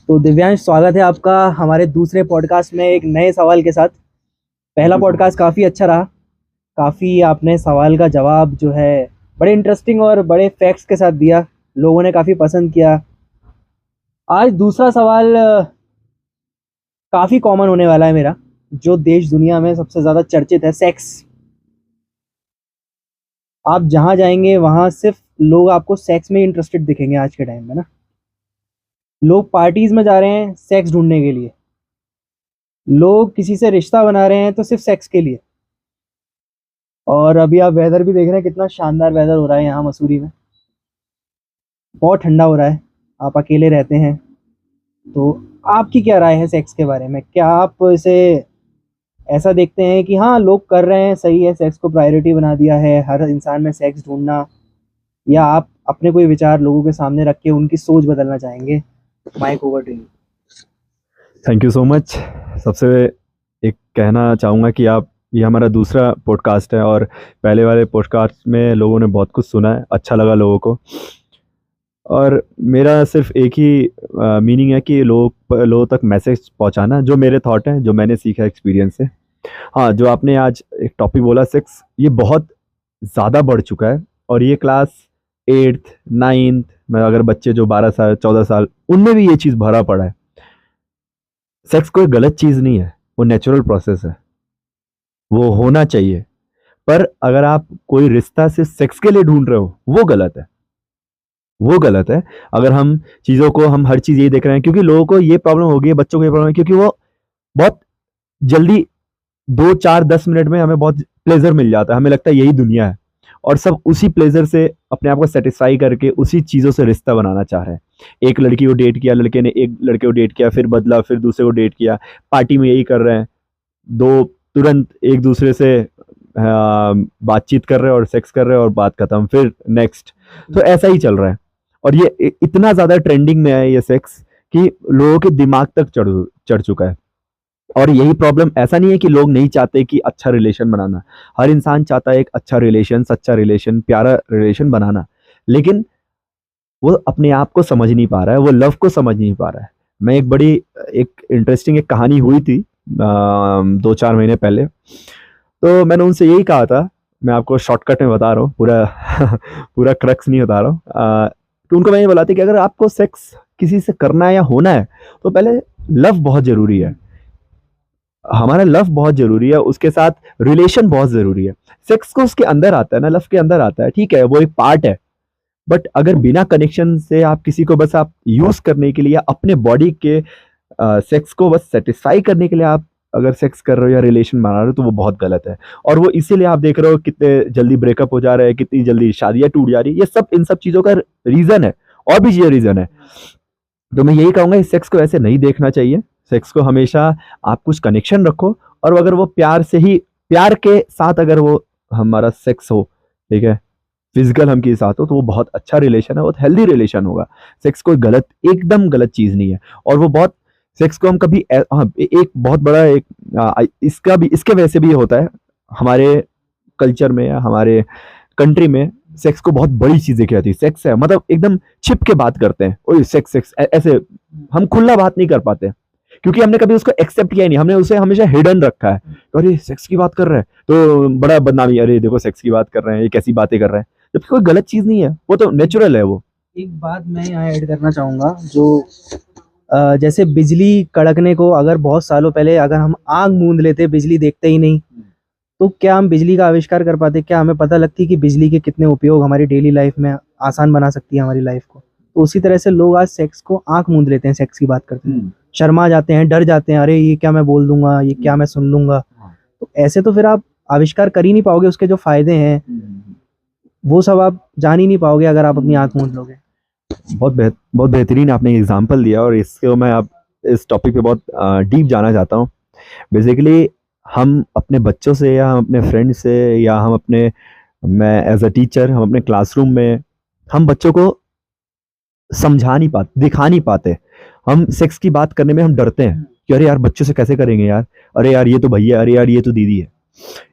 तो दिव्यांश, स्वागत है आपका हमारे दूसरे पॉडकास्ट में एक नए सवाल के साथ। पहला पॉडकास्ट काफ़ी अच्छा रहा। काफ़ी आपने सवाल का जवाब जो है बड़े इंटरेस्टिंग और बड़े फैक्ट्स के साथ दिया। लोगों ने काफ़ी पसंद किया। आज दूसरा सवाल काफ़ी कॉमन होने वाला है मेरा। जो देश दुनिया में सबसे ज़्यादा चर्चित है, सेक्स। आप जहाँ जाएंगे वहाँ सिर्फ लोग आपको सेक्स में इंटरेस्टेड दिखेंगे आज के टाइम में ना। लोग पार्टीज में जा रहे हैं सेक्स ढूंढने के लिए। लोग किसी से रिश्ता बना रहे हैं तो सिर्फ सेक्स के लिए। और अभी आप वेदर भी देख रहे हैं, कितना शानदार वेदर हो रहा है यहाँ मसूरी में। बहुत ठंडा हो रहा है। आप अकेले रहते हैं तो आपकी क्या राय है सेक्स के बारे में? क्या आप इसे ऐसा देखते हैं कि हाँ, लोग कर रहे हैं, सही है, सेक्स को प्रायोरिटी बना दिया है हर इंसान में सेक्स ढूंढना, या आप अपने कोई विचार लोगों के सामने रख के उनकी सोच बदलना चाहेंगे? Mic over to you. Thank you so much. सबसे एक कहना चाहूँगा कि आप ये हमारा दूसरा पॉडकास्ट है और पहले वाले पॉडकास्ट में लोगों ने बहुत कुछ सुना है, अच्छा लगा लोगों को। और मेरा सिर्फ एक ही मीनिंग है कि लोगों तक मैसेज पहुंचाना, जो मेरे थॉट हैं, जो मैंने सीखा एक्सपीरियंस से। हाँ, जो आपने आज एक टॉपिक बोला सेक्स, ये बहुत ज़्यादा बढ़ चुका है। और ये क्लास 8th 9th में अगर बच्चे जो 12 साल 14 साल, उनमें भी ये चीज़ भरा पड़ा है। सेक्स कोई गलत चीज़ नहीं है, वो नेचुरल प्रोसेस है, वो होना चाहिए। पर अगर आप कोई रिश्ता सिर्फ सेक्स के लिए ढूंढ रहे हो, वो गलत है, वो गलत है। अगर हम चीज़ों को, हम हर चीज़ यही देख रहे हैं, क्योंकि लोगों को ये प्रॉब्लम हो गई है, बच्चों को ये प्रॉब्लम है, क्योंकि वो बहुत जल्दी 2 4 10 मिनट में हमें बहुत प्लेजर मिल जाता है, हमें लगता है यही दुनिया है। और सब उसी प्लेजर से अपने आप को सेटिस्फाई करके उसी चीज़ों से रिश्ता बनाना चाह रहे हैं। एक लड़की को डेट किया, लड़के ने एक लड़के को डेट किया, फिर बदला, फिर दूसरे को डेट किया, पार्टी में यही कर रहे हैं। दो तुरंत एक दूसरे से बातचीत कर रहे हैं और सेक्स कर रहे हैं और बात खत्म, फिर नेक्स्ट। तो ऐसा ही चल रहा है। और ये इतना ज़्यादा ट्रेंडिंग में है ये सेक्स कि लोगों के दिमाग तक चढ़ चुका है। और यही प्रॉब्लम, ऐसा नहीं है कि लोग नहीं चाहते कि अच्छा रिलेशन बनाना। हर इंसान चाहता है एक अच्छा रिलेशन, सच्चा रिलेशन, प्यारा रिलेशन बनाना। लेकिन वो अपने आप को समझ नहीं पा रहा है, वो लव को समझ नहीं पा रहा है। मैं एक इंटरेस्टिंग एक कहानी हुई थी 2 4 महीने पहले। तो मैंने उनसे यही कहा था, मैं आपको शॉर्टकट में बता रहा हूँ, पूरा पूरा क्रक्स नहीं बता रहा हूँ। तो उनको मैंने बोला था कि अगर आपको सेक्स किसी से करना है या होना है, तो पहले लव बहुत ज़रूरी है। हमारा लव बहुत ज़रूरी है, उसके साथ रिलेशन बहुत ज़रूरी है। सेक्स को उसके अंदर आता है ना, लव के अंदर आता है, ठीक है, वो एक पार्ट है। बट अगर बिना कनेक्शन से आप किसी को बस आप यूज़ करने के लिए, अपने बॉडी के सेक्स को बस सेटिस्फाई करने के लिए आप अगर सेक्स कर रहे हो या रिलेशन बना रहे हो, तो वो बहुत गलत है। और वो इसीलिए आप देख रहे हो कितने जल्दी ब्रेकअप हो जा रहे हैं, कितनी जल्दी शादियां टूट जा रही है। ये सब इन सब चीज़ों का रीज़न है, और भी ये रीज़न है। तो मैं यही कहूँगा, इस सेक्स को ऐसे नहीं देखना चाहिए। सेक्स को हमेशा आप कुछ कनेक्शन रखो, और अगर वो प्यार से ही, प्यार के साथ अगर वो हमारा सेक्स हो, ठीक है, फिजिकल हम के साथ हो, तो वो बहुत अच्छा रिलेशन है, बहुत हेल्दी रिलेशन होगा। सेक्स कोई गलत, एकदम गलत चीज़ नहीं है। और वो बहुत, सेक्स को हम कभी हाँ, एक बहुत बड़ा एक इसका भी, इसके वजह से भी होता है, हमारे कल्चर में या हमारे कंट्री में सेक्स को बहुत बड़ी चीज़ देखी जाती है। सेक्स है मतलब एकदम छिप के बात करते हैं, ओए सेक्स सेक्स ऐसे हम खुला बात नहीं कर पाते, क्योंकि हमने कभी उसको एक्सेप्ट किया ही नहीं, हमने उसे हमेशा हिडन रखा है। अरे सेक्स की बात कर रहे हैं तो बड़ा बदनामी, अरे देखो सेक्स की बात कर रहे हैं, ये कैसी बातें कर रहे हैं, जबकि कोई गलत चीज़ नहीं है, वो तो नेचुरल है वो। एक बात मैं यहाँ ऐड करना चाहूँगा, जो जैसे बिजली कड़कने को अगर बहुत सालों पहले अगर हम आग मूंद लेते, बिजली देखते ही नहीं, तो क्या हम बिजली का आविष्कार कर पाते? क्या हमें पता लगती कि बिजली के कितने उपयोग हमारी डेली लाइफ में आसान बना सकती है हमारी लाइफ को? तो उसी तरह से लोग आज सेक्स को आंख मूंद लेते हैं, सेक्स की बात करते हैं, शर्मा जाते हैं, डर जाते हैं, अरे ये क्या मैं बोल दूंगा, ये क्या मैं सुन लूंगा। तो ऐसे तो फिर आप आविष्कार कर ही नहीं पाओगे, उसके जो फायदे हैं वो सब आप जान ही नहीं पाओगे अगर आप अपनी आंख मूंद लोगे। बहुत बेहतरीन आपने एग्जांपल दिया, और इसको मैं अब इस टॉपिक पे बहुत डीप जाना चाहता हूँ। बेसिकली हम अपने बच्चों से, या हम अपने फ्रेंड से, या हम अपने, मैं एज अ टीचर, हम अपने क्लासरूम में हम बच्चों को समझा नहीं पाते, दिखा नहीं पाते। हम सेक्स की बात करने में हम डरते हैं कि अरे यार बच्चों से कैसे करेंगे यार, अरे यार ये तो भैया, अरे यार ये तो दीदी है।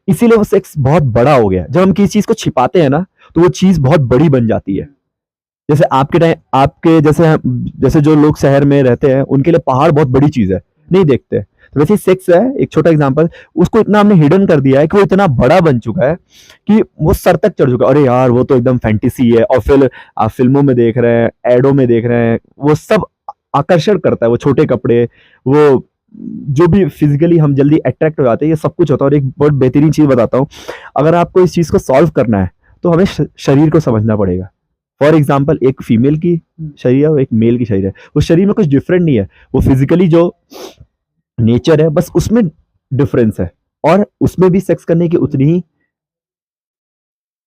इसीलिए वो सेक्स बहुत बड़ा हो गया। जब हम किसी चीज़ को छिपाते हैं ना, तो वो चीज़ बहुत बड़ी बन जाती है। जैसे आपके टाइम आपके जैसे जो लोग शहर में रहते हैं उनके लिए पहाड़ बहुत बड़ी चीज है, नहीं देखते। तो वैसे सेक्स है एक छोटा एग्जांपल, उसको इतना हमने हिडन कर दिया है कि वो इतना बड़ा बन चुका है कि वो सर तक चढ़ चुका है। अरे यार वो तो एकदम फैंटेसी है, और फिर आप फिल्मों में देख रहे हैं, एडों में देख रहे हैं, वो सब आकर्षण करता है, वो छोटे कपड़े, वो जो भी फिजिकली हम जल्दी अट्रैक्ट हो जाते हैं, ये सब कुछ होता है। और एक बहुत बेहतरीन चीज बताता हूँ, अगर आपको इस चीज को सॉल्व करना है तो हमें शरीर को समझना पड़ेगा। फॉर एग्जाम्पल एक फीमेल की शरीर है और एक मेल की शरीर है, उस शरीर में कुछ डिफरेंट नहीं है, वो फिजिकली जो नेचर है बस उसमें डिफरेंस है, और उसमें भी सेक्स करने की उतनी ही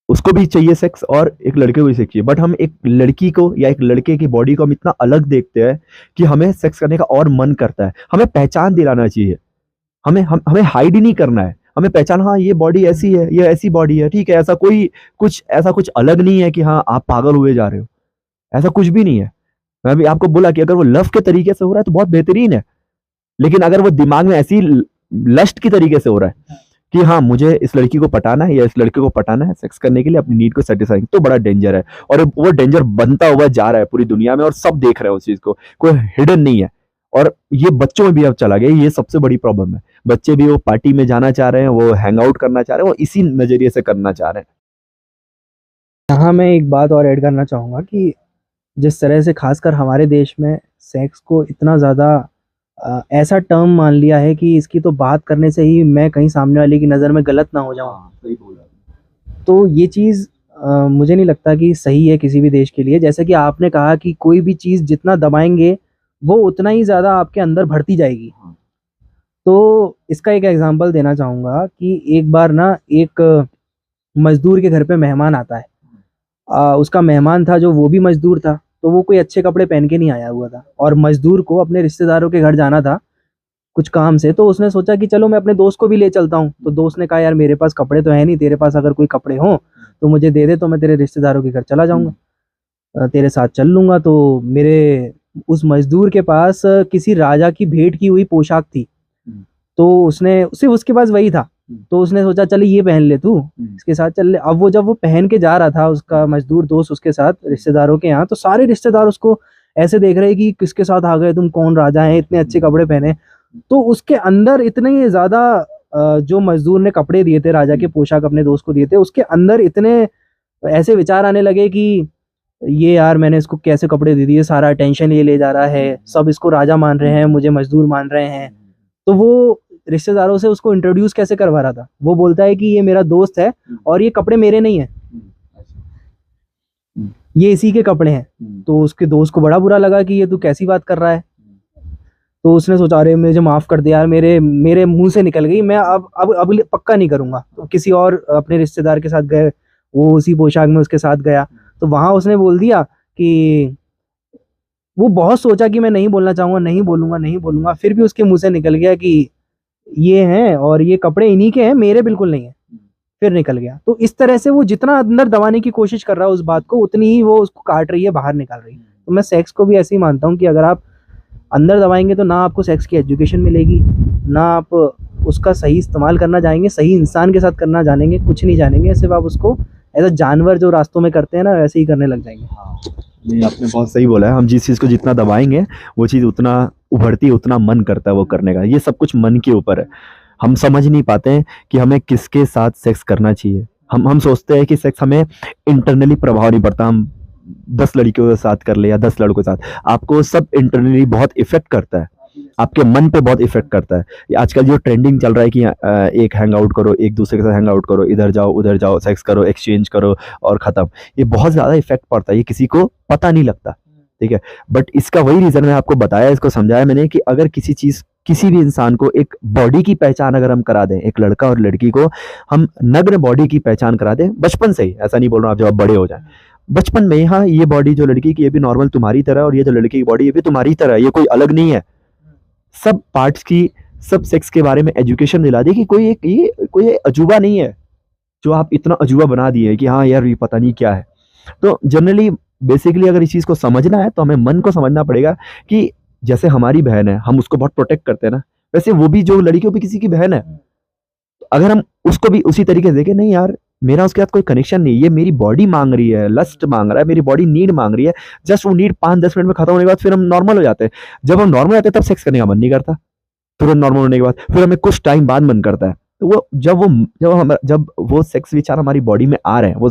उसको भी चाहिए सेक्स और एक लड़के को भी सेक्स चाहिए। बट हम एक लड़की को या एक लड़के की बॉडी को हम इतना अलग देखते हैं कि हमें सेक्स करने का और मन करता है। हमें पहचान दिलाना चाहिए, हमें हाइड ही नहीं करना है, हमें पहचान, हाँ ये बॉडी ऐसी है, ये ऐसी बॉडी है, ठीक है, ऐसा कुछ अलग नहीं है कि हाँ आप पागल हुए जा रहे हो, ऐसा कुछ भी नहीं है। मैं भी आपको बोला कि अगर वो लव के तरीके से हो रहा है तो बहुत बेहतरीन है, लेकिन अगर वो दिमाग में ऐसी लस्ट की तरीके से हो रहा है कि हाँ मुझे इस लड़की को पटाना है या इस लड़के को पटाना है सेक्स करने के लिए अपनी नीड को सेटिस्फाई, तो बड़ा डेंजर है। और वो डेंजर बनता हुआ जा रहा है पूरी दुनिया में और सब देख रहे हैं उस चीज को, कोई हिडन नहीं है। और ये बच्चों में भी अब चला गया, ये सबसे बड़ी प्रॉब्लम है। बच्चे भी वो पार्टी में जाना चाह रहे हैं, वो हैंग आउट करना चाह रहे हैं, वो इसी नजरिए से करना चाह रहे हैं। यहाँ मैं एक बात और ऐड करना चाहूँगा कि जिस तरह से खासकर हमारे देश में सेक्स को इतना ज़्यादा ऐसा टर्म मान लिया है कि इसकी तो बात करने से ही मैं कहीं सामने वाले की नज़र में गलत ना हो जाऊँ। तो ये चीज़ मुझे नहीं लगता कि सही है किसी भी देश के लिए। जैसे कि आपने कहा कि कोई भी चीज़ जितना दबाएँगे वो उतना ही ज़्यादा आपके अंदर बढ़ती जाएगी। तो इसका एक एग्ज़ाम्पल देना चाहूँगा कि एक बार ना एक मज़दूर के घर पे मेहमान आता है। उसका मेहमान था जो वो भी मज़दूर था, तो वो कोई अच्छे कपड़े पहन के नहीं आया हुआ था और मज़दूर को अपने रिश्तेदारों के घर जाना था कुछ काम से, तो उसने सोचा कि चलो मैं अपने दोस्त को भी ले चलता हूँ। तो दोस्त ने कहा यार मेरे पास कपड़े तो हैं नहीं, तेरे पास अगर कोई कपड़े हों तो मुझे दे दे, तो मैं तेरे रिश्तेदारों के घर चला जाऊँगा, तेरे साथ चल लूँगा। तो मेरे उस मज़दूर के पास किसी राजा की भेंट की हुई पोशाक थी, तो उसने सिर्फ़ उसके पास वही था। तो उसने सोचा चल ये पहन ले तू, इसके साथ चल ले। अब वो जब वो पहन के जा रहा था उसका मज़दूर दोस्त उसके साथ रिश्तेदारों के यहाँ, तो सारे रिश्तेदार उसको ऐसे देख रहे हैं कि किसके साथ आ गए तुम, कौन राजा हैं, इतने अच्छे कपड़े पहने। तो उसके अंदर इतने ज़्यादा जो मज़दूर ने कपड़े दिए थे, राजा के पोशाक अपने दोस्त को दिए थे, उसके अंदर इतने ऐसे विचार आने लगे कि ये यार मैंने इसको कैसे कपड़े दे दिए, सारा अटेंशन ये ले जा रहा है, सब इसको राजा मान रहे हैं, मुझे मज़दूर मान रहे हैं। तो वो रिश्तेदारों से उसको इंट्रोड्यूस कैसे करवा रहा था, वो बोलता है कि ये मेरा दोस्त है और ये कपड़े मेरे नहीं हैं, ये इसी के कपड़े हैं। तो उसके दोस्त को बड़ा बुरा लगा कि ये तू कैसी बात कर रहा है। तो उसने सोचा अरे मुझे माफ़ कर दे यार, मेरे मेरे मुंह से निकल गई, मैं अब पक्का नहीं करूँगा। तो किसी और अपने रिश्तेदार के साथ गए, वो उसी पोशाक में उसके साथ गया, तो वहाँ उसने बोल दिया कि वो बहुत सोचा कि मैं नहीं बोलना चाहूँगा, नहीं बोलूँगा, नहीं बोलूँगा, फिर भी उसके मुँह से निकल गया कि ये हैं और ये कपड़े इन्हीं के हैं, मेरे बिल्कुल नहीं है, फिर निकल गया। तो इस तरह से वो जितना अंदर दबाने की कोशिश कर रहा है उस बात को, उतनी ही वो उसको काट रही है, बाहर निकाल रही है। तो मैं सेक्स को भी ऐसे ही मानता हूँ कि अगर आप अंदर दबाएँगे तो ना आपको सेक्स की एजुकेशन मिलेगी, ना आप उसका सही इस्तेमाल करना जानेंगे, सही इंसान के साथ करना जानेंगे, कुछ नहीं जानेंगे, सिर्फ़ आप उसको एज़ अ जानवर जो रास्तों में करते हैं ना, वैसे ही करने लग जाएँगे। नहीं, आपने बहुत सही बोला है, हम जिस चीज़ को जितना दबाएँगे वो चीज़ उतना उभरती है, उतना मन करता है वो करने का। ये सब कुछ मन के ऊपर है। हम समझ नहीं पाते हैं कि हमें किसके साथ सेक्स करना चाहिए। हम सोचते हैं कि सेक्स हमें इंटरनली प्रभाव नहीं पड़ता, हम 10 लड़कियों के साथ कर ले या 10 लड़कों के साथ, आपको सब इंटरनली बहुत इफ़ेक्ट करता है, आपके मन पे बहुत इफ़ेक्ट करता है। आजकल जो ट्रेंडिंग चल रहा है कि एक हैंग आउट करो, एक दूसरे के साथ हैंग आउट करो, इधर जाओ, उधर जाओ, सेक्स करो, एक्सचेंज करो और ख़त्म। ये बहुत ज़्यादा इफ़ेक्ट पड़ता है, ये किसी को पता नहीं लगता, ठीक है? बट इसका वही रीज़न मैं आपको बताया, इसको समझाया मैंने कि अगर किसी भी इंसान को एक बॉडी की पहचान अगर हम करा दें, एक लड़का और लड़की को हम नग्न बॉडी की पहचान करा दें बचपन से ही, ऐसा नहीं बोल रहा हूँ आप जब आप बड़े हो जाएं, बचपन में ही, हाँ ये बॉडी जो लड़की की ये भी नॉर्मल तुम्हारी तरह, और ये जो लड़की की बॉडी ये भी तुम्हारी तरह, ये कोई अलग नहीं है। सब पार्ट्स की, सब सेक्स के बारे में एजुकेशन दिला दी कि कोई अजूबा नहीं है जो आप इतना अजूबा बना दिए कि हाँ यार ये पता नहीं क्या है। तो जनरली बेसिकली अगर इस चीज़ को समझना है तो हमें मन को समझना पड़ेगा कि जैसे हमारी बहन है, हम उसको बहुत प्रोटेक्ट करते हैं ना, वैसे वो भी जो लड़की वो भी किसी की बहन है। अगर हम उसको भी उसी तरीके से देखें, नहीं यार मेरा उसके साथ कोई कनेक्शन नहीं, ये मेरी बॉडी मांग रही है, लस्ट मांग रहा है, मेरी बॉडी नीड मांग रही है, जस्ट वो नीड 5-10 मिनट में खत्म होने के बाद फिर हम नॉर्मल हो जाते हैं। जब हम नॉर्मल होते हैं तब सेक्स करने का मन नहीं करता, तुरंत नॉर्मल होने के बाद फिर हमें कुछ टाइम बाद मन करता है। तो वो जब वो सेक्स विचार हमारी बॉडी में आ रहे हैं, वो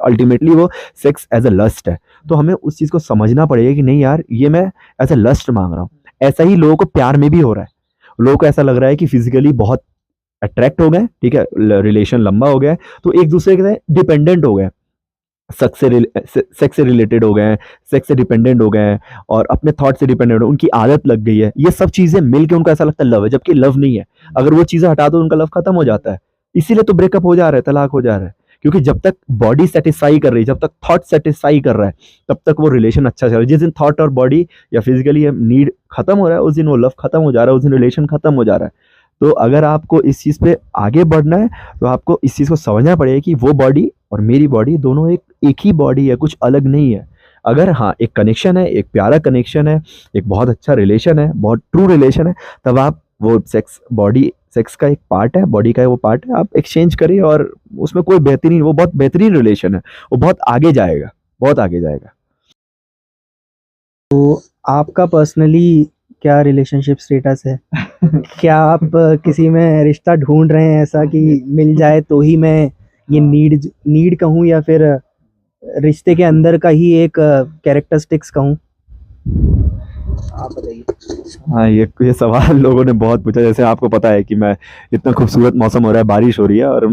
अल्टीमेटली वो सेक्स एज अ लस्ट है, तो हमें उस चीज़ को समझना पड़ेगा कि नहीं यार, ये मैं एज अ लस्ट मांग रहा हूँ। ऐसा ही लोगों को प्यार में भी हो रहा है, लोगों को ऐसा लग रहा है कि फिजिकली बहुत अट्रैक्ट हो गए, ठीक है, रिलेशन लंबा हो गया है, तो एक दूसरे के डिपेंडेंट हो गए, सेक्स से रिलेटेड हो गए हैं, सेक्स से डिपेंडेंट हो गए हैं, और अपने थॉट से डिपेंडेंट हो, उनकी आदत लग गई है। ये सब चीजें मिलके उनको ऐसा लगता है लव है, जबकि लव नहीं है। अगर वो चीजें हटा दो उनका लव खत्म हो जाता है। इसीलिए तो ब्रेकअप हो जा रहा है, तलाक हो जा रहा है, क्योंकि जब तक बॉडी सेटिस्फाई कर रही है, जब तक थॉट सेटिस्फाई कर रहा है, तब तक वो रिलेशन अच्छा चल रहा है। जिस दिन थॉट और बॉडी या फिजिकली नीड खत्म हो रहा है, उस दिन वो लव खत्म हो जा रहा है, उस दिन रिलेशन खत्म हो जा रहा है। तो अगर आपको इस चीज़ पे आगे बढ़ना है, तो आपको इस चीज़ को समझना पड़ेगा कि वो बॉडी और मेरी बॉडी दोनों एक ही बॉडी है, कुछ अलग नहीं है। अगर हाँ, एक कनेक्शन है, एक प्यारा कनेक्शन है, एक बहुत अच्छा रिलेशन है, बहुत ट्रू रिलेशन है, तब आप वो सेक्स का एक पार्ट है, बॉडी का वो पार्ट है, आप एक्सचेंज करिए, और उसमें कोई बेहतरीन, वो बहुत बेहतरीन रिलेशन है, वो बहुत आगे जाएगा, बहुत आगे जाएगा। आपका पर्सनली क्या रिलेशनशिप स्टेटस है? क्या आप किसी में रिश्ता ढूंढ रहे हैं ऐसा कि मिल जाए तो ही मैं ये नीड कहूँ, या फिर रिश्ते के अंदर का ही एक कैरेक्टरिस्टिक्स कहूँ? आप बताइए। हाँ, ये सवाल लोगों ने बहुत पूछा। जैसे आपको पता है कि मैं, इतना खूबसूरत मौसम हो रहा है, बारिश हो रही है, और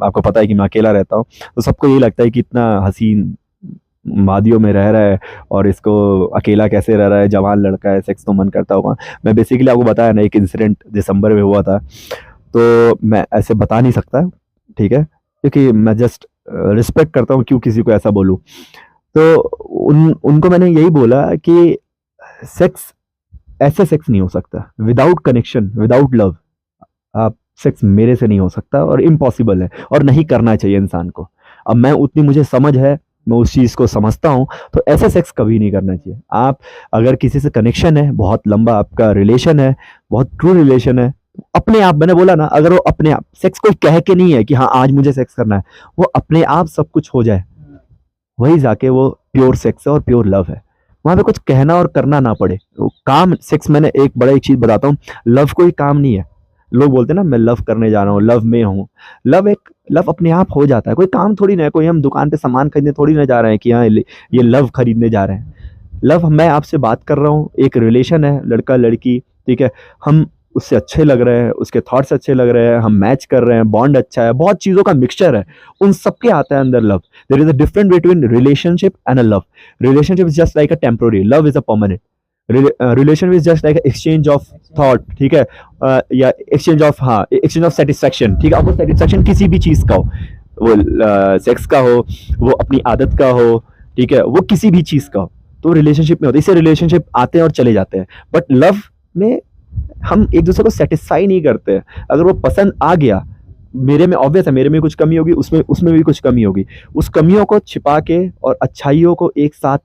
आपको पता है कि मैं अकेला रहता हूँ, तो सबको यही लगता है कि इतना हसीन वादियों में रह रहा है और इसको अकेला कैसे रह रहा है, जवान लड़का है, सेक्स तो मन करता होगा। मैं बेसिकली आपको बताया ना, एक इंसिडेंट दिसंबर में हुआ था, तो मैं ऐसे बता नहीं सकता, ठीक है, क्योंकि मैं जस्ट रिस्पेक्ट करता हूँ, क्यों किसी को ऐसा बोलूँ। तो उनको मैंने यही बोला कि सेक्स, ऐसे सेक्स नहीं हो सकता विदाउट कनेक्शन, विदाउट लव। आप सेक्स मेरे से नहीं हो सकता, और इम्पॉसिबल है, और नहीं करना चाहिए इंसान को। अब मैं उतनी, मुझे समझ है, मैं उस चीज़ को समझता हूँ, तो ऐसे सेक्स कभी नहीं करना चाहिए। आप अगर किसी से कनेक्शन है, बहुत लंबा आपका रिलेशन है, बहुत ट्रू रिलेशन है, अपने आप, मैंने बोला ना, अगर वो अपने आप, सेक्स कोई कह के नहीं है कि हाँ आज मुझे सेक्स करना है, वो अपने आप सब कुछ हो जाए, वही जाके वो प्योर सेक्स है और प्योर लव है। वहां पे कुछ कहना और करना ना पड़े। वो काम, सेक्स, मैंने एक बड़ा एक चीज बताता हूँ, लव कोई काम नहीं है। लोग बोलते हैं ना, मैं लव करने जा रहा हूँ, लव में हूँ। लव अपने आप हो जाता है, कोई काम थोड़ी ना है, कोई हम दुकान पे सामान खरीदने थोड़ी ना जा रहे हैं कि हाँ ये लव खरीदने जा रहे हैं। लव, मैं आपसे बात कर रहा हूँ, एक रिलेशन है, लड़का लड़की, ठीक है, हम उससे अच्छे लग रहे हैं, उसके थॉट्स अच्छे लग रहे हैं, हम मैच कर रहे हैं, बॉन्ड अच्छा है, बहुत चीज़ों का मिक्सचर है, उन सबके आता है अंदर love. There is a difference between relationship and a love. Relationship is just like a temporary, love is a permanent. Relation is just like exchange of thought, ठीक है, या एक्सचेंज ऑफ सेटिस्फैक्शन, ठीक है। आपको सेटिस्फैक्शन किसी भी चीज़ का हो, वो सेक्स का हो, वो अपनी आदत का हो, ठीक है, वो किसी भी चीज़ का हो, तो रिलेशनशिप में होता है। इससे रिलेशनशिप आते हैं और चले जाते हैं, बट लव में हम एक दूसरे को सेटिस्फाई नहीं करते हैं। अगर वो पसंद आ गया, मेरे में ऑब्वियस है, मेरे में कुछ कमी होगी, उसमें भी कुछ कमी होगी, उस कमियों को छिपा के और अच्छाइयों को एक साथ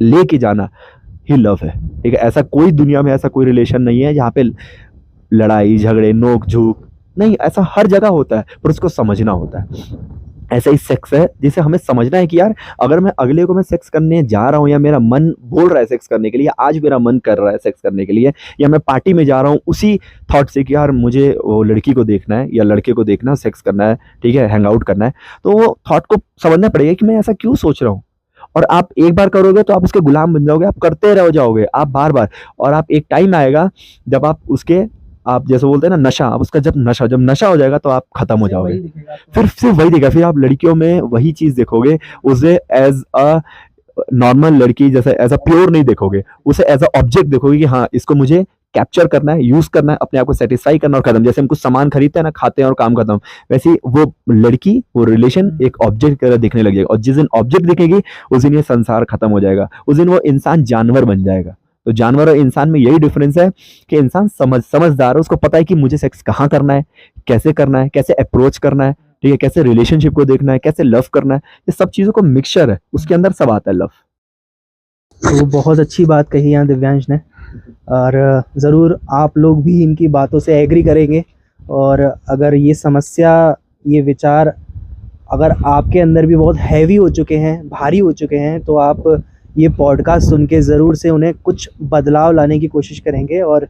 लेके जाना ही लव है, ठीक है। ऐसा कोई, दुनिया में ऐसा कोई रिलेशन नहीं है जहाँ पे लड़ाई झगड़े नोक झोंक नहीं, ऐसा हर जगह होता है, पर उसको समझना होता है। ऐसा ही सेक्स है, जिसे हमें समझना है कि यार, अगर मैं अगले को मैं सेक्स करने जा रहा हूँ, या मेरा मन बोल रहा है सेक्स करने के लिए, आज मेरा मन कर रहा है सेक्स करने के लिए, या मैं पार्टी में जा रहा हूँ उसी थॉट से कि यार मुझे वो लड़की को देखना है या लड़के को देखना है, सेक्स करना है, ठीक है, हैंग आउट करना है, तो वो थॉट को समझना पड़ेगा कि मैं ऐसा क्यों सोच रहा हूँ। और आप एक बार करोगे तो आप उसके गुलाम बन जाओगे, आप करते रह जाओगे, आप बार बार, और आप एक टाइम आएगा जब आप उसके, आप जैसे बोलते हैं ना नशा, आप उसका जब नशा हो जाएगा तो आप खत्म हो जाओगे। फिर सिर्फ वही देगा, फिर आप लड़कियों में वही चीज देखोगे, उसे एज अ नॉर्मल लड़की जैसे एज अ प्योर नहीं देखोगे, उसे एज अ ऑब्जेक्ट देखोगे कि हाँ इसको मुझे कैप्चर करना है, यूज करना है, अपने आप को सेटिस्फाई करना और खत्म। जैसे हम कुछ सामान खरीदते हैं ना, खाते हैं और काम खत्म, वैसे वो लड़की, वो रिलेशन एक ऑब्जेक्ट की तरह दिखने लग जाएगा, और जिस दिन ऑब्जेक्ट दिखेगी उस दिन ये संसार खत्म हो जाएगा, उस दिन वो इंसान जानवर बन जाएगा। तो जानवर और इंसान में यही डिफरेंस है कि इंसान समझदार है, उसको पता है कि मुझे सेक्स कहाँ करना है, कैसे अप्रोच करना है, ठीक है, कैसे रिलेशनशिप को देखना है, कैसे लव करना है, ये सब चीजों को मिक्सचर है, उसके अंदर सब आता है लव। तो बहुत अच्छी बात कही यहाँ दिव्यांश ने, और ज़रूर आप लोग भी इनकी बातों से एग्री करेंगे, और अगर ये समस्या ये विचार अगर आपके अंदर भी बहुत हैवी हो चुके हैं, भारी हो चुके हैं, तो आप ये पॉडकास्ट सुन के ज़रूर से उन्हें कुछ बदलाव लाने की कोशिश करेंगे। और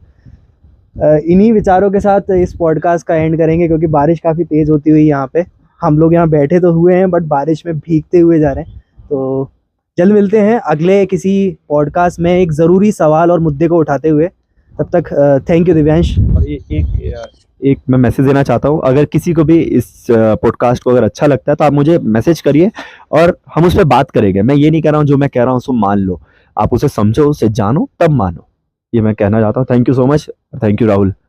इन्हीं विचारों के साथ इस पॉडकास्ट का एंड करेंगे, क्योंकि बारिश काफ़ी तेज़ होती हुई यहाँ पे, हम लोग यहाँ बैठे तो हुए हैं बट बारिश में भीगते हुए जा रहे हैं। तो जल्द मिलते हैं अगले किसी पॉडकास्ट में एक ज़रूरी सवाल और मुद्दे को उठाते हुए। तब तक थैंक यू दिव्यांश। और एक मैं मैसेज देना चाहता हूँ, अगर किसी को भी इस पॉडकास्ट को अगर अच्छा लगता है तो आप मुझे मैसेज करिए और हम उस पर बात करेंगे। मैं ये नहीं कह रहा हूँ जो मैं कह रहा हूँ उसको मान लो, आप उसे समझो, उसे जानो, तब मानो। ये मैं कहना चाहता हूँ। Thank you so much. Thank you Rahul.